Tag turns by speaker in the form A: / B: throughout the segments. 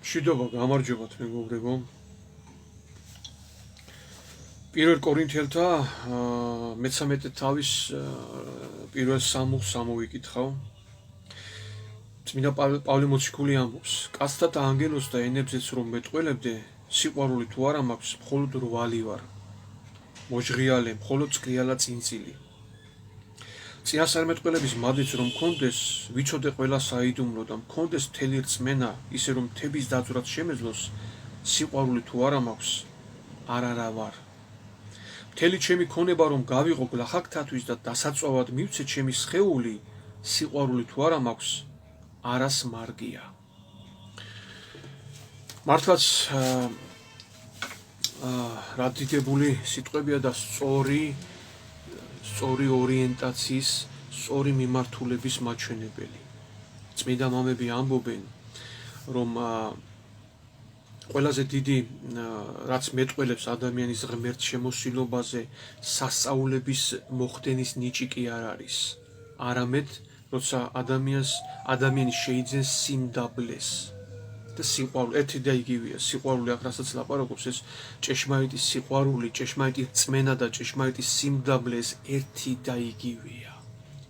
A: მშვიდობა, გამარჯობათ მეგობრებო. პირველ კორინთელთა მე-13 თავის პირველ სამუხს ამოვიკითხავ. წმინდა პავლე მოციქული ამბობს: კაცთა და ანგელოზ და ენებზეც რომ მეტყველებდე, სიყვარული თუ არა მაქვს, მხოლოდ რვალი ვარ. მოჟღიალე, მხოლოდ წრიალა წინწილი. წინასწარმეტყველების მადლიც რომ მქონდეს, ვიცოდე ყველა საიდუმლო და მქონდეს მთელი რწმენა, ისე რომ მთების დაძვრაც შემეძლოს, სიყვარული თუ არა მაქვს, არა ვარ. მთელი ჩემი ქონება რომ გავიღო გლახაკთათვის და დასაწვავად მივცე ჩემი სხეული, სიყვარული თუ არა მაქვს, არას მარგია. მართლაც რა დიდებული სიტყვებია და სწორი ორიენტაციის, სწორი მიმართულების მაჩვენებელი. წმინდა მამები ამბობენ, რომ ყველაზე დიდი რაც მეტყველებს ადამიანის ღმერთ შემოსილობაზე, სასწაულების მოხდენის ნიჭი კი არ არის. არამედ, როცა ადამიანი შეიძენს სიმდაბლეს და სიყვარული, ერთი და იგივეა. სიყვარული აქ რასაც ლაპარაკობს, ეს ჭეშმარიტი სიყვარული, ჭეშმარიტი რწმენა და ჭეშმარიტი სიმდაბლე ეს ერთი და იგივეა.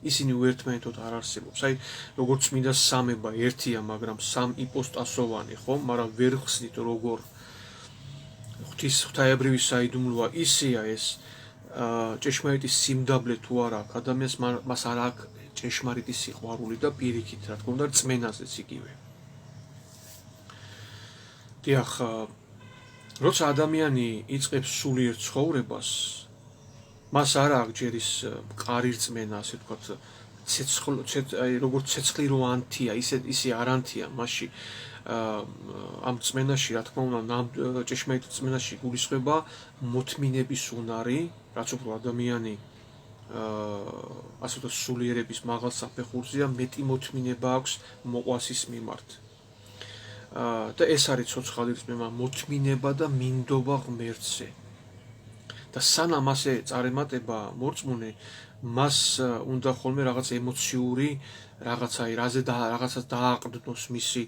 A: ისინი უერთმანეთოდ არ არსებობს. აი, როგორც წმინდა სამება ერთია, მაგრამ სამ იპოსტასოვანი, ხო? მაგრამ ვერ ხსნით როგორ ღვთაებრივი საიდუმლოა, ისეა ეს ჭეშმარიტი სიმდაბლე თუ არ აქვს ადამიანს, მას არ აქვს ჭეშმარიტი სიყვარული და პირიქით, რა თქმა უნდა, რწმენაზეც იგივე. დიახ, როცა ადამიანი იწყებს სულიერ ცხოვრებას, მას არ აქვს ჯერ ის მყარი რწმენა, ასე ვთქვათ, როგორც ცეცხლი რო ანთია, ისე არ ანთია მასში. ამ რწმენაში, რა თქმა უნდა, ჭეშმარიტ რწმენაში გულისხმება მოთმინების უნარი, რაც უფრო ადამიანი ასე ვთქვათ, სულიერების მაღალ საფეხურზეა, მეტი მოთმინება აქვს მოყვასის მიმართ. და ეს არის ცოცხალი რწმენა, მოთმინება და მინდობა ღმერთზე. და სანამ ასე წარემატება მორწმუნე, მას უნდა ხოლმე რაღაც ემოციური რაღაცას დააყრდნოს მისი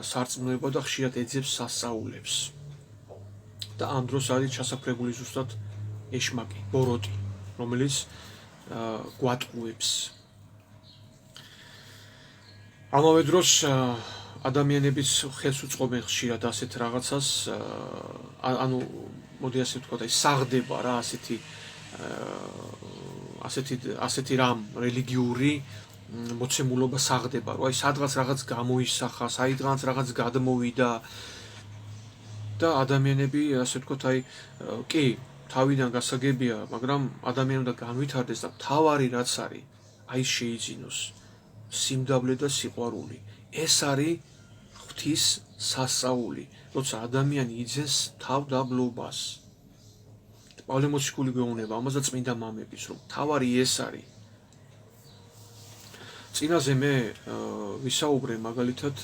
A: სარწმუნოება და ხშირად ეძებს სასწაულებს. და ამ დროს არის ჩასაფრებული ზუსტად ეშმაკი, ბოროტი, რომელიც გვატყუებს. ამავე დროს ადამიანებიც ხელს უწყობენ ხშირად ასეთ რაღაცას, ანუ მოდი ასე ვთქვათ, აი საღდება რა ასეთი რამ რელიგიური მოცემულობა საღდება, რომ აი სადღაც რაღაც გამოისახა, საიდღაც რაღაც გადმოვიდა და ადამიანები ასე ვთქვათ, აი კი, თავიდან გასაგებია, მაგრამ ადამიანი უნდა განვითარდეს და მთავარი რაც არის, აი შეიძინოს სიმდაბლე და სიყვარული. ეს არის ღვთის სასწაული, როცა ადამიანი იძენს თავდაბლობას. პავლე მოციქული გვეუბნება ამაზე წმინდა მამების, რომ თავარი ეს არის. წინაზე მე ვისაუბრე მაგალითად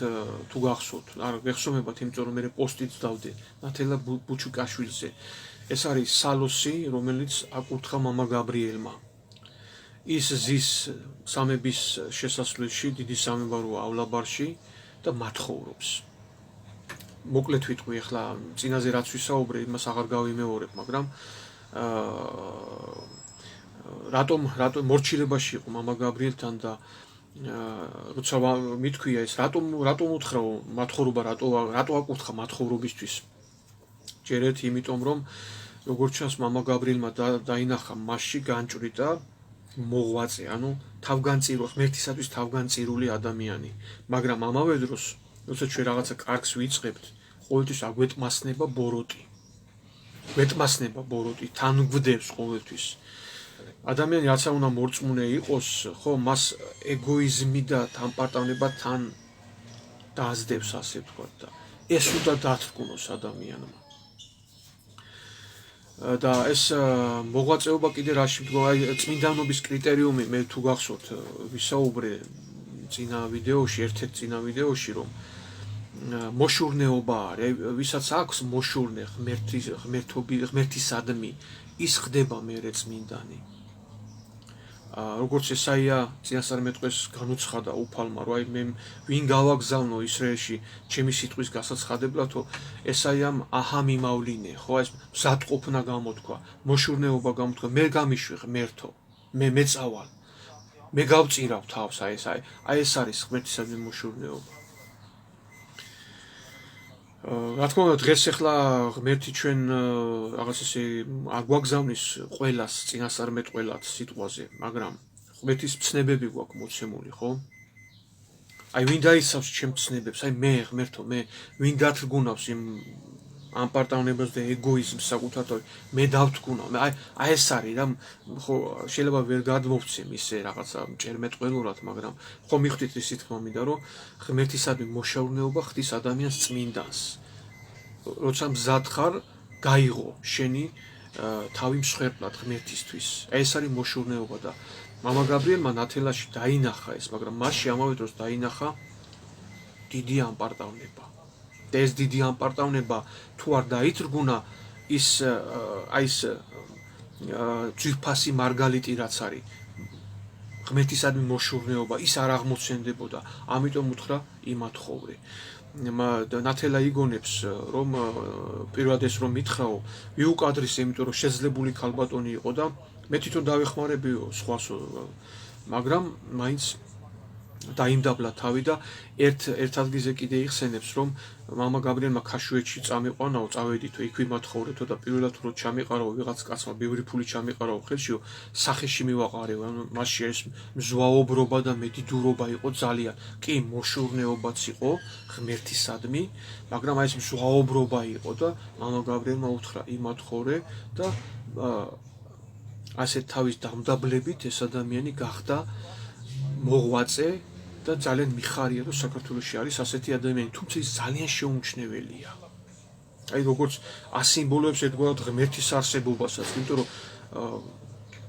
A: თუ გახსოვთ, არ გეხსოვებათ, იმიტომ რომ მე პოსტიც დავდე ნათელა ბუჩუკაშვილზე. ეს არის სალოსი, რომელიც აკურთხა მამა გაბრიელმა. ის ზის სამების შესასვლელში, დიდი სამებაროაავლაბარში და მათხოვრობს. მოკლედ ვიტყვი, ახლა წინაზე რაც ვისაუბრე, იმას აღარ გავიმეორებ, მაგრამ რატომ მორჩილებაში იყო მამა გაბრიელთან და როცა მithქვია ეს, რატომ უთხრა მათხოვრობა, რატო აკურთხა მათხოვრობისთვის? ჯერ ერთი იმიტომ, რომ როგორც ჩანს, მამა გაბრიელმა დაინახა მასში განჭვრიტა მოღვაწე, ანუ ღმერთისათვის თავგანწირული ადამიანი. მაგრამ ამავე დროს, როცა ჩვენ რაღაცა კარგს ვიწყებთ, ყოველთვის აგვეტმასნება ბოროტი, თან გვდევს ყოველთვის. ადამიანი რაცა უნდა მორწმუნე იყოს, ხო, მას ეგოიზმი და თანპარტავნება თან დაასდევს, ასე ვთქვათ, და ეს უნდა დათრგუნოს ადამიანმა. და ეს მოღვაწეობა კიდე რაში მდგომარეა, აი წმინდანობის კრიტერიუმი, მე თუ გახსოვთ, ვისაუბრე ერთ-ერთ წინა ვიდეოში, რომ მოშურნეობა არის, ვისაც აქვს მოშურნე ღმერთისადმი, ის ხდება მერე წმინდანი. როგორც ესაია წინასწარმეტყველს განუცხადა უფალმა, რომ აი მე ვინ გავაგზავნო ისრაელში ჩემი სიტყვის გასაცხადებლათო, ესაიამ აჰა მიმავლინე, ხო ეს მზადყოფნა გამოთქვა, მოშურნეობა გამოთქვა, მე გამიშვი ღმერთო, მე მეწავალ, მე გავწირავ თავს, აი ეს არის ღმერთისადმი მოშურნეობა. რა თქმა უნდა, დღეს ახლა ღმერთი ჩვენ რაღაც ესე არ გვაგზავნის ყველას წინასწარმეტყველად სიტყვაზე, მაგრამ ღმერთის ცნებები გვაქვს მოცემული, ხო? აი ვინ დაიცავს ჩემ ცნებებს? აი მე ღმერთო, მე ვინ დათრგუნავს იმ ამპარტავნებას და ეგოიზმს საკუთარ თავში? მე დავთგუნავ. აი ეს არის რა, ხო, შეიძლება ვერ გადმოვცემ ისე რაღაცა მჭერმეტყველურად, მაგრამ ხო მიხვდით ისე თქმა მინდა, რომ ღმერთისადმი მოშაურნეობა ხდის ადამიანს წმინდანს. როცა მზად ხარ, გაიღო შენი თავი მსხვერპლად ღმერთისთვის. ეს არის მოშურნეობა და მამა გაბრიელმა ნათელაში დაინახა ეს, მაგრამ მასში ამავე დროს დაინახა დიდი ამპარტავნება. და ეს დიდი ამპარტავნება თუ არ დაითრგუნა ის ძვირფასი მარგალიტი რაც არის ღმერთისადმი მოშურნეობა, ის არ აღმოცენდებოდა. ამიტომ უთხრა იმათხოვრე. ნათელა იგონებს, რომ პირველად ეს რომ მითხრაო, ვიუკადრისე, იმიტომ რომ შეძლებული ქალბატონი იყო და მე თვითონ დავეხმარებიო სხვასო, მაგრამ მაინც დაიმდაბლა თავი და ერთ ადგილზე კიდე იხსენებს, რომ მამა გაბრიელმა ქაშვეთში წამიყვანაო, წავედითო, იქ ვიმათხოვრეთო და პირველად რო ჩამიყარავ ვიღაც კაცმა ბევრი ფული ჩამიყარავ ხელშიო, სახეში მივაყარეო, მასში ეს მზვაობრობა და მედიდურობა იყო ძალიან. კი, მოშურნეობაც იყო ღმერთისადმი, მაგრამ აი ეს მზვაობრობა იყო და მამა გაბრიელმა უთხრა იმათხოვრე და ასე თავის დამდაბლებით ეს ადამიანი გახდა მოღვაწე და ძალიან მიხარია, რომ საქართველოში არის ასეთი ადამიანი, თუმცა ის ძალიან შეუმჩნეველია. აი როგორც ასიმბოლოებს ერთგვარად ღმერთის არსებობასაც, იმიტომ რომ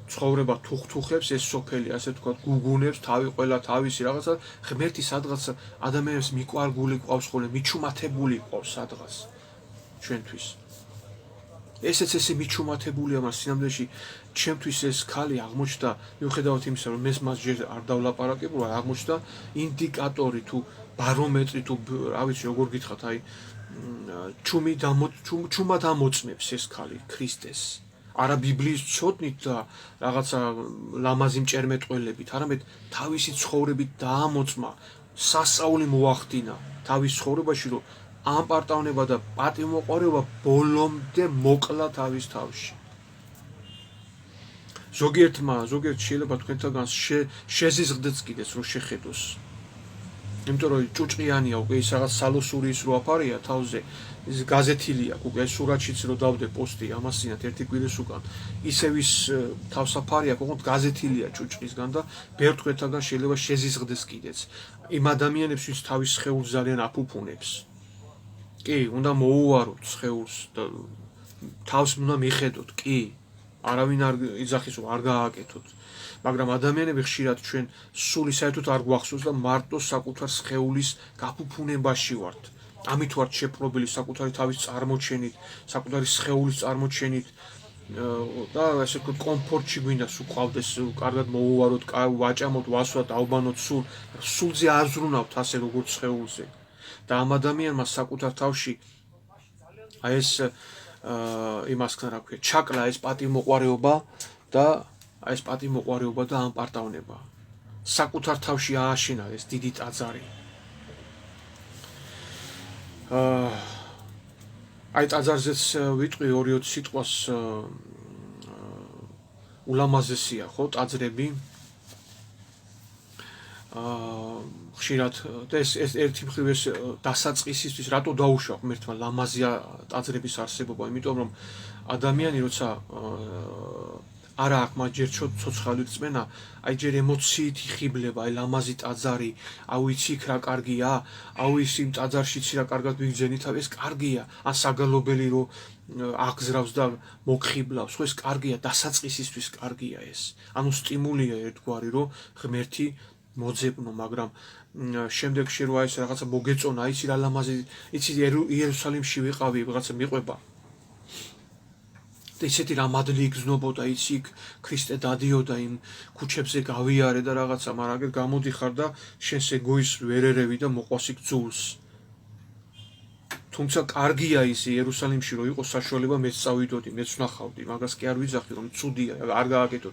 A: ცხოვრება თუხთუხებს ეს სოფელი, ასე თქვა, გუგუნებს, თავი ყველა თავისი რაღაცა, ღმერთი სადღაც ადამიანებს მიყვარგული ყავს ხოლმე, მიჩუმათებული ყავს სადღაც ჩვენთვის. ესეც ესე მიჩუმათებულია, მაგრამ სინამდვილეში ჩემთვის ეს ქალი აღმოჩნდა, მიუხედავად იმისა, რომ მე მას ჯერ არ დავლაპარაკებულა, აღმოჩნდა ინდიკატორი თუ ბარომეტრი თუ რა ვიცი როგორ გითხრათ, აი ჩუმა დამოწმებს ეს ქალი ქრისტეს. არა ბიბლიის ცოდნით და რაღაცა ლამაზი მჭერმეტყველებით, არამედ თავისი ცხოვრებით დაამოწმა, სასწაული მოახდინა თავის ცხოვრებაში, რომ ამპარტავნება და პატივმოყვარეობა ბოლომდე მოკლა თავის თავში. ზოგიერთ შეიძლება თქვენთაგან შეზიზღდეთ კიდეც რომ შეხედოს. იმიტომ რომ ჭუჭყიანია უკვე ის რაღაც სალოსური ის რო აფარია თავზე, ის გაზეთილია უკვე სურათშიც რო დავდე პოსტი ამასინათ ერთი კვირის უკან. ისევ ის თავსაფარია, ოღონდ გაზეთილია ჭუჭყისგან და ბევრ თქვენთაგან შეიძლება შეზიზღდეს კიდეც. იმ ადამიანებს ვინც თავის სხეულს ძალიან აფუფუნებს. კი, უნდა მოუვაროთ სხეულს და თავს უნდა მიხედოთ, კი. არავინ არ იძახის რომ არ გააკეთოთ, მაგრამ ადამიანები ხშირად ჩვენ სული საერთოდ არ გვახსოვს და მარტო საკუთარ სხეულის გაფუფუნებაში ვართ. ამით ვართ შეპყრობილი საკუთარი თავის წარმოჩენით, საკუთარი სხეულის წარმოჩენით და ასე ვთქვათ კომფორტში გვინდა სულ ყავდეს, კარგად მოუვაროთ, ვაჭამოთ, ვასვათ, ავბანოთ სულზე არ ზრუნავთ ასე როგორც სხეულზე. და ამ ადამიანმა საკუთარ თავში აი ეს იმას რა ქვია, ჩაკლა ეს პატივმოყვარეობა და აი ეს პატივმოყვარეობა და ამპარტავნება. საკუთარ თავში ააშენა ეს დიდი ტაძარი. აი ტაძარზეც ვიტყვი 2-20 სიტყვას ულამაზესია, ხო, ტაძრები. ხშირად და ეს ერთი მხრივ ეს დასაწყისისთვის რატო დაუშვა ღმერთმა ლამაზია ტაძრების არსებობა, იმიტომ რომ ადამიანი როცა არა აქვს მას ჯერ ცოცხალი რწმენა, აი ჯერ ემოციით იხიბლება, აი ლამაზი ტაძარი, აუ იცი იქ რა კარგია, აუ ის იმ ტაძარშიც რა კარგად ვიგზენი თავი, ეს კარგია, ან საგალობელი რო აგზრავს და მოგხიბლავს, ხო ეს კარგია, დასაწყისისთვის კარგია ეს. ანუ სტიმულია ერთგვარი, რომ ღმერთი მოძებნო, მაგრამ შემდეგში რო ეს რაღაცა მოგეწონა, იცი რა ლამაზი, იცი იერუსალიმში ვიყავი, რაღაცა მიყვება. ისეთი რამადლი იგზნობოდა, იცი ქრისტე დადიოდა იმ ქუჩებზე გავიარე და რაღაცა, მაგრამ აგერ გამოდიხარ და შენს ეგოიზმს ვერ ერევი და მოყვას იქ ძულს. თუმცა კარგია ის იერუსალიმში რო იყო საშუალება მეც წავიდოდი, მეც ვნახავდი, მაგას კი არ ვიძახი რომ ცუდია, არ გააკეთო,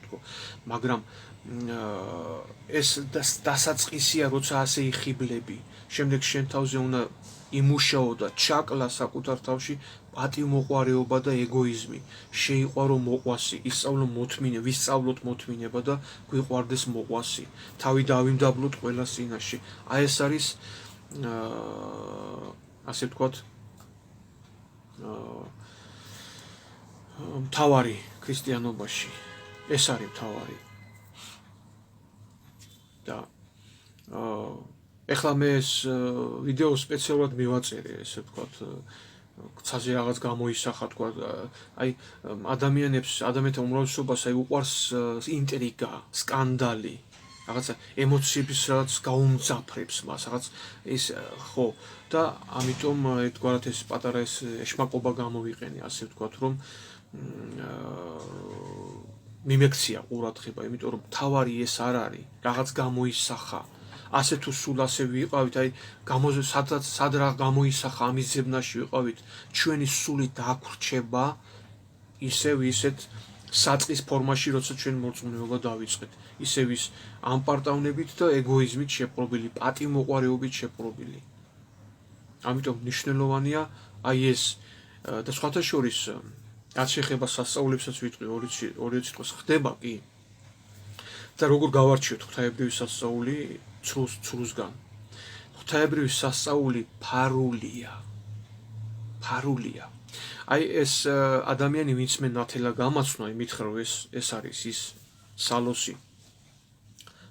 A: მაგრამ ეს დასაწყისია, როცა ასე იხიბლები, შემდეგ შენ თავზე უნდა იმუშაო და ჩაკლა საკუთარ თავში პატივმოყვარეობა და ეგოიზმი, შეიყვარო მოყვასი, ვისწავლოთ მოთმინება და გვიყვარდეს მოყვასი, თავი დავიმდაბლოთ ყველას წინაშე. აი ეს არის ასე ვთქვათ, მთავარი ქრისტიანობაში. ეს არის მთავარი. და ეხლა მე ეს ვიდეო სპეციალურად მივაწერე, ესე ვთქვათ, ცაზე რაღაც გამოისახა, თქვა, აი ადამიანთა უმრავლესობას აი უყვარს ინტრიგა, სკანდალი, რაღაცა ემოციების რაღაც გაუმძაფრებს მას, რაღაც ეს ხო და ამიტომ ერთგვარად ეს პატარა ეს ეშმაკობა გამოვიყენე, ასე ვთქვათ, რომ მიმექცია ყურადღება, იმიტომ რომ თავარი ეს არ არის, რაღაც გამოისახა. ასე თუ სულ ასე ვიყავით, აი სად რა გამოისახა ამის ზებნაში ვიყავით, ჩვენი სული დაგვრჩება ისეთ საწყის ფორმაში, როცა ჩვენ მორწმუნეობა დავიწყეთ, ისევ ის ამპარტავნებით და ეგოიზმით შეპყრობილი, პატივმოყვარეობით შეპყრობილი. ამიტომ მნიშვნელოვანია აი ეს და სხვათა შორის რაც შეეხება სასწაულებსაც ვიტყვი, ორი სიტყვას ხდება კი და როგორ გავარჩიოთ ღვთაებრივი სასწაული ცრუსგან. ღვთაებრივი სასწაული ფარულია. აი ეს ადამიანი, ვინც მე ნათელა გამაცნო, მითხრა რომ ეს არის ის სალოსი.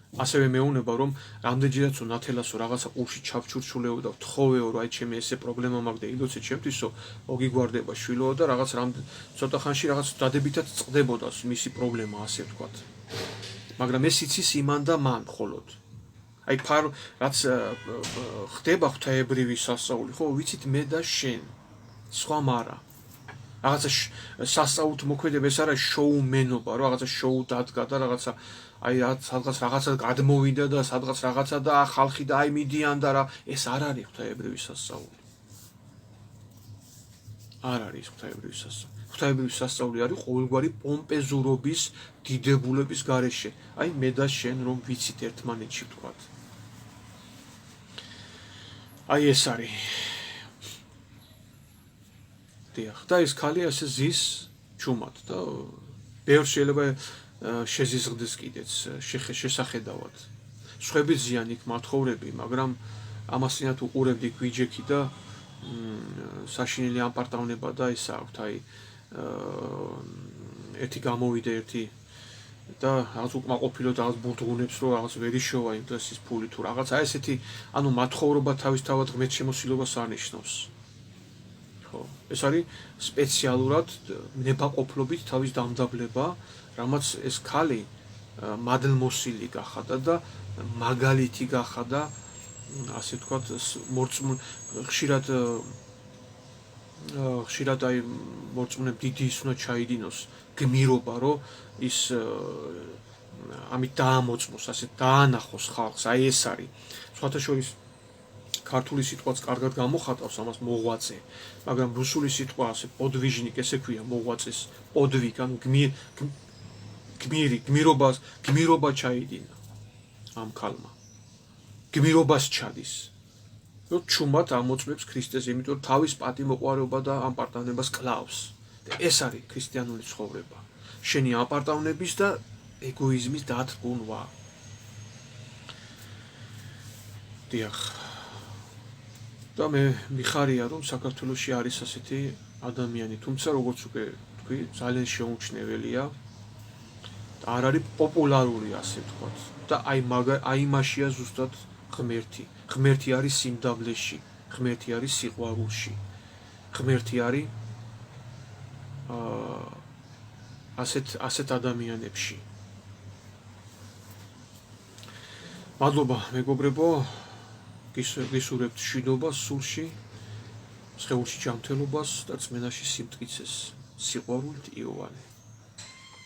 A: ასევე მეუნება რომ რამდენჯერაც ნათელასო რაღაცა ყურში ჩავჩურჩულეო და ვთხოვეო რომ აი ჩემი ესე პრობლემა მაქვს და ილოცე ჩემთვისო მოგიგვარდება შვილო და რაღაც ცოტა ხანში რაღაც დადებითად წყდებოდა მისი პრობლემა, ასე ვთქვათ. მაგრამ ეს იცის იმან და მან მხოლოდ. აი რაც ხდება ღვთაებრივი სასწაული, ხო, ვიცით მე და შენ, სხვა მარა. რაღაცა სასწაულთ მოქმედება ეს არა შოუმენობა, რომ რაღაცა შოუ დადგა და რაღაცა აი სადღაც რაღაცა გადმოვიდა და სადღაც რაღაცა და ხალხი და აი მიდიან და რა, ეს არ არის ღვთაებრივი სასწაული. არ არის ღვთაებრივი სასწაული. ღვთაებრივი სასწაული არის ყოველგვარი პომპეზურობის, დიდებულების გარეშე. აი მე და შენ რომ ვიცით ერთმანეთში ვთქვათ. აი ეს არის. დიახ, და ეს ქალი ასე ზის ჩუმად და ბევრ შეიძლება შეზიზღდეს კიდეც შესახედავად. სხვები ზიან იქ მათხოვრები, მაგრამ ამასინათ უყურებდი გვიჯექი და საშინელი ამპარტავნება და ისა აქვთ, აი ერთი გამოვიდა ერთი და რაღაც უკმაყოფილო და რაღაც ბურდღუნებს რომ რაღაც ვერ იშოვა იმ დღეს ის ფული თუ რაღაც აი ესეთი, ანუ მათხოვრობა თავისთავად ღმერთ შემოსილობას არნიშნავს. ხო, ეს არის სპეციალურად ნებაყოფლობით თავის დამდაბლება, რამაც ეს ქალი მადლმოსილი გახადა და მაგალითი გახადა, ასე ვთქვათ, ხშირად აი მორწმუნეებს დიდი ის უნდა ჩაიდინოს გმირობა, რომ ის ამით დაამოწმოს, ასე დაანახოს ხალხს, აი ეს არის. სხვათა შორის ქართული სიტყვაც კარგად გამოხატავს ამას მოღვაწე, მაგრამ რუსული სიტყვა ასე პოდვიჟნიკ ესე ქვია მოღვაწეს, პოდვიგ, ანუ გმირობა ჩაიდინა ამ ქალმა. გმირობას ჩადის. რომ ჩუმად ამოწმებს ქრისტეს, იმიტომ რომ თავის პატივმოყვარეობა და ამპარტავნებას კლავს. და ეს არის ქრისტიანული ცხოვრება. შენი ამპარტავნების და ეგოიზმის დათრგუნვა. დიახ. და მე მიხარია რომ საქართველოში არის ასეთი ადამიანი, თუმცა როგორც უკვე თქვი, ძალიან შეუმჩნეველია. არ არის პოპულარული, ასე ვთქვათ. და აი მაშია ზუსტად ღმერთი. ღმერთი არის სიმდაბლეში, ღმერთი არის სიყვარულში. ღმერთი არის ასეთ ადამიანებში. მადლობა მეგობრებო, გისურვებთ მშვიდობას სულში, სხეულში ჯანმრთელობას და წმენაში სიმტკიცეს. სიყვარულით, იოანე.